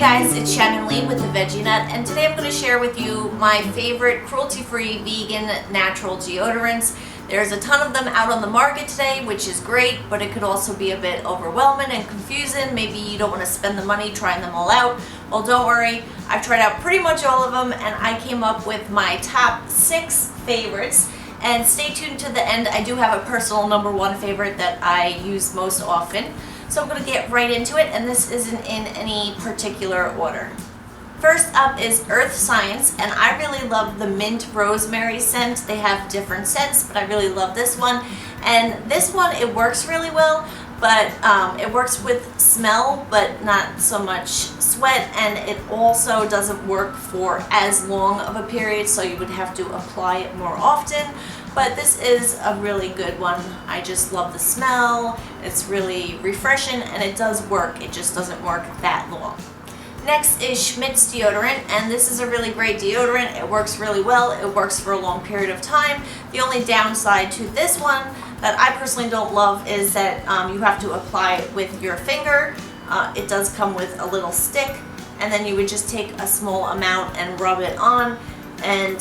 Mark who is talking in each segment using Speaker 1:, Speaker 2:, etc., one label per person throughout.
Speaker 1: guys, it's Shannon Lee with the Veggie Nut, and today I'm going to share with you my favorite cruelty-free vegan natural deodorants. There's a ton of them out on the market today, which is great, but it could also be a bit overwhelming and confusing. Maybe you don't want to spend the money trying them all out. Well, don't worry, I've tried out pretty much all of them, and I came up with my top 6 favorites. And stay tuned to the end. I do have a personal number 1 favorite that I use most often. So I'm going to get right into it, and this isn't in any particular order. First up is Earth Science, and I really love the mint rosemary scent. They have different scents, but I really love this one. And this one, it works really well, but it works with smell, but not so much sweat, and it also doesn't work for as long of a period, so you would have to apply it more often. But this is a really good one. I just love the smell. It's really refreshing, and it does work. It just doesn't work that long. Next is Schmidt's deodorant, and this is a really great deodorant. It works really well. It works for a long period of time. The only downside to this one that I personally don't love is that you have to apply it with your finger. It does come with a little stick, and then you would just take a small amount and rub it on, and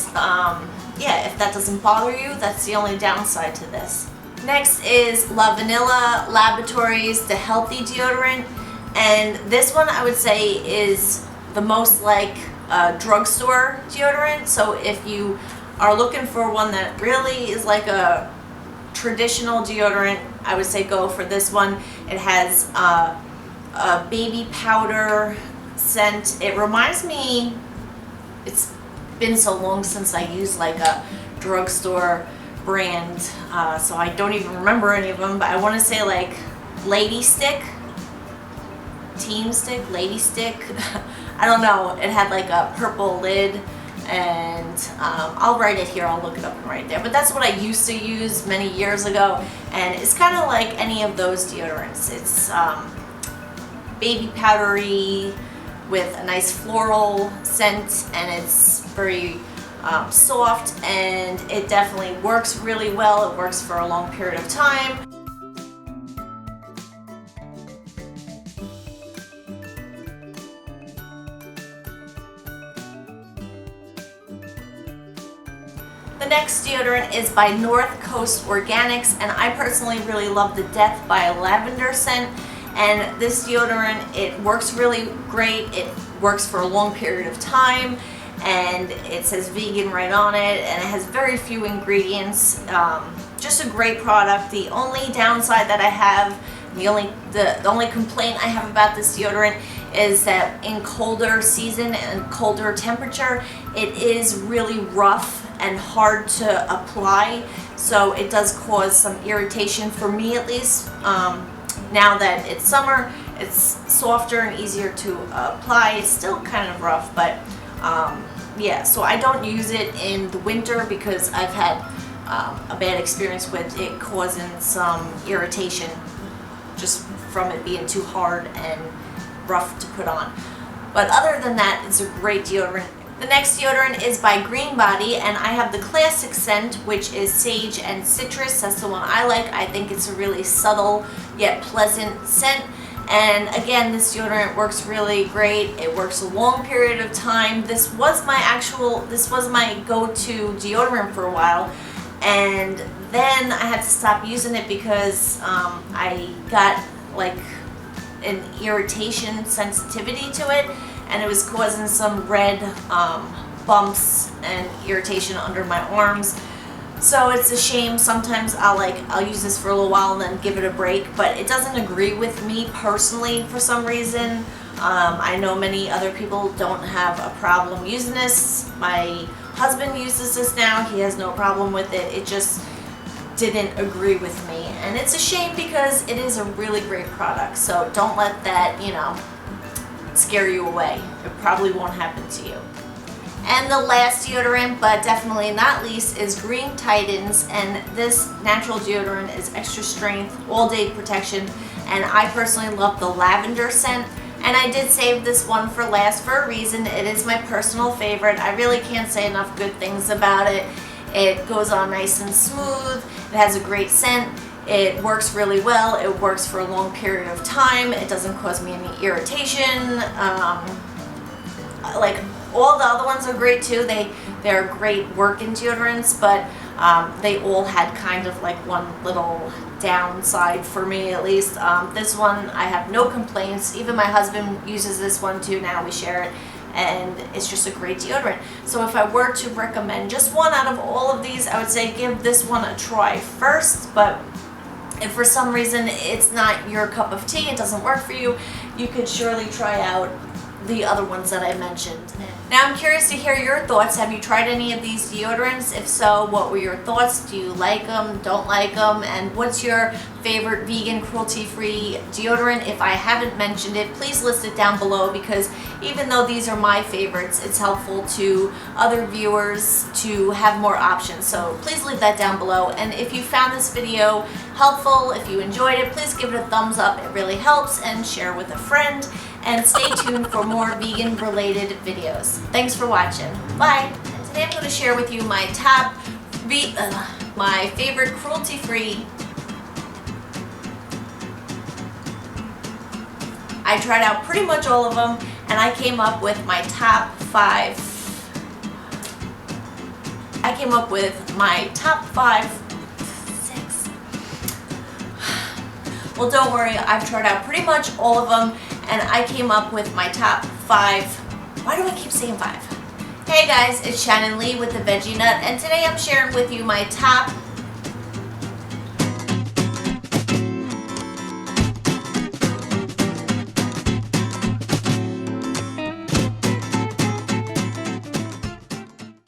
Speaker 1: yeah, if that doesn't bother you, that's the only downside to this. Next is Lavanila Laboratories, the healthy deodorant, and this one I would say is the most like a drugstore deodorant. So if you are looking for one that really is like a traditional deodorant, I would say go for this one. It has a baby powder scent. It reminds me, it's been so long since I used like a drugstore brand, so I don't even remember any of them, but I want to say like Lady Stick, Teen Stick, Lady Stick, I don't know. It had like a purple lid, and I'll write it here, I'll look it up and write it there, but that's what I used to use many years ago, and it's kind of like any of those deodorants. It's baby powdery with a nice floral scent, and it's very soft, and it definitely works really well. It works for a long period of time. The next deodorant is by North Coast Organics, and I personally really love the Death by Lavender scent. And this deodorant, it works really great. It works for a long period of time, and it says vegan right on it, and it has very few ingredients. Just a great product. The only downside that I have, the only complaint I have about this deodorant is that in colder season and colder temperature, it is really rough and hard to apply, so it does cause some irritation for me at least. Now that it's summer, it's softer and easier to apply. It's still kind of rough, but yeah, so I don't use it in the winter because I've had a bad experience with it causing some irritation just from it being too hard and rough to put on. But other than that, it's a great deodorant. The next deodorant is by Greenbody, and I have the classic scent, which is sage and citrus. That's the one I like. I think it's a really subtle yet pleasant scent. And again, this deodorant works really great. It works a long period of time. This was my go-to deodorant for a while, and then I had to stop using it because I got like an irritation sensitivity to it, and it was causing some red bumps and irritation under my arms. So it's a shame. Sometimes I'll use this for a little while and then give it a break, but it doesn't agree with me personally for some reason. I know many other people don't have a problem using this. My husband uses this now. He has no problem with it. It just didn't agree with me, and it's a shame because it is a really great product. So don't let that, scare you away. It probably won't happen to you. And the last deodorant, but definitely not least, is Green Tidings, and this natural deodorant is extra strength, all day protection, and I personally love the lavender scent, and I did save this one for last for a reason. It is my personal favorite. I really can't say enough good things about it. It goes on nice and smooth. It has a great scent. It works really well. It works for a long period of time. It doesn't cause me any irritation. like all the other ones are great too. They're great working deodorants, but they all had kind of like one little downside for me, at least. This one, I have no complaints. Even my husband uses this one too now. We share it, and it's just a great deodorant. So if I were to recommend just one out of all of these, I would say give this one a try first. But if for some reason it's not your cup of tea, it doesn't work for you, you could surely try out the other ones that I mentioned. Now I'm curious to hear your thoughts. Have you tried any of these deodorants? If so, what were your thoughts? Do you like them, don't like them? And what's your favorite vegan, cruelty-free deodorant? If I haven't mentioned it, please list it down below, because even though these are my favorites, it's helpful to other viewers to have more options. So please leave that down below. And if you found this video helpful, if you enjoyed it, please give it a thumbs up. It really helps, and share with a friend. And stay tuned for more vegan related videos. Thanks for watching. Bye. And today I'm going to share with you my my favorite cruelty-free. I tried out pretty much all of them, and I came up with my top 5. I came up with my top 5, 6. Well, don't worry, I've tried out pretty much all of them, and I came up with my top 5. Why do I keep saying 5? Hey guys, it's Shannon Lee with the Veggie Nut, and today I'm sharing with you my top